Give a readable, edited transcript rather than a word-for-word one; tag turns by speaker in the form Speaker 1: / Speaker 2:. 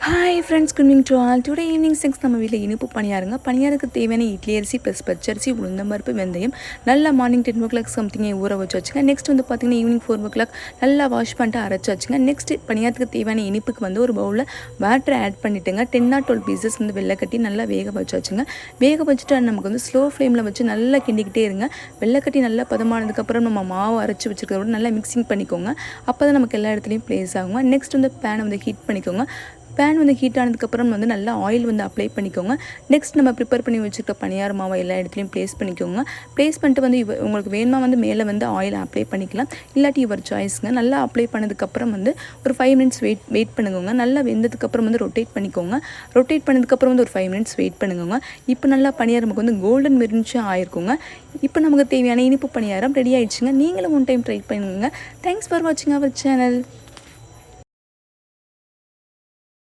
Speaker 1: Hi friends, good evening to all. Today evening 6 நம்ம வீட்டில் இனிப்பு பணியாருங்க. பணியாருக்கு தேவையான இட்லி அரிசி ப்ளஸ் பச்சரிசி, உளுந்தம்பருப்பு, வெந்தயம் நல்லா மார்னிங் 10 o'clock சம்திங் ஊற வச்சு வச்சுங்க. நெக்ஸ்ட் வந்து பார்த்திங்கன்னா ஈவினிங் 4 o'clock நல்லா வாஷ் பண்ணிட்டு அரைச்சி வச்சுங்க. நெக்ஸ்ட் பணியாரத்துக்கு தேவையான இனிப்புக்கு வந்து ஒரு பவுலில் வாட்டர் ஆட் பண்ணிவிட்டுங்க 10 or 12 பீசஸ் வந்து வெள்ளை கட்டி நல்லா வேக வச்சு வச்சுங்க. வேக வச்சுட்டு நமக்கு வந்து ஸ்லோ ஃப்ளேமில் வச்சு நல்லா கிண்டிக்கிட்டே இருங்க. வெள்ளைக்கட்டி நல்லா பதமானதுக்கப்புறம் நம்ம மாவு அரைச்சி வச்சுருக்கிறத நல்லா மிக்சிங் பண்ணிக்கோங்க. அப்போ தான் நமக்கு எல்லா இடத்துலையும் ப்ளேஸ் ஆகுங்க. நெக்ஸ்ட் வந்து பேனை வந்து ஹீட் பண்ணிக்கோங்க. பேன் வந்து ஹீட் ஆனதுக்கப்புறம் வந்து நல்லா ஆயில் வந்து அப்ளை பண்ணிக்கோங்க. நெக்ஸ்ட் நம்ம ப்ரிப்பேர் பண்ணி வச்சுருக்க பணியார மாவை எல்லா இடத்துலையும் ப்ளேஸ் பண்ணிக்கோங்க. ப்ளேஸ் பண்ணிட்டு வந்து உங்களுக்கு வேணுமா வந்து மேலே வந்து ஆயில் அப்ளை பண்ணிக்கலாம், இல்லாட்டி யுவர் சாய்ஸுங்க. நல்லா அப்ளை பண்ணதுக்கப்புறம் வந்து ஒரு 5 minutes வெயிட் பண்ணுங்க. நல்லா வெந்ததுக்கப்புறம் வந்து ரொட்டேட் பண்ணிக்கோங்க. ரொட்டேட் பண்ணதுக்கப்புறம் வந்து ஒரு 5 minutes வெயிட் பண்ணுங்க. இப்போ நல்லா பணியாரம் நமக்கு வந்து கோல்டன் மெரிஞ்சாக ஆயிருக்குங்க. இப்போ நமக்கு தேவையான இனிப்பு பணியாரம் ரெடி ஆயிடுச்சுங்க. நீங்களும் ஒன் டைம் ட்ரை பண்ணுங்க. தேங்க்ஸ் ஃபார் வாட்சிங் அவர் சேனல்.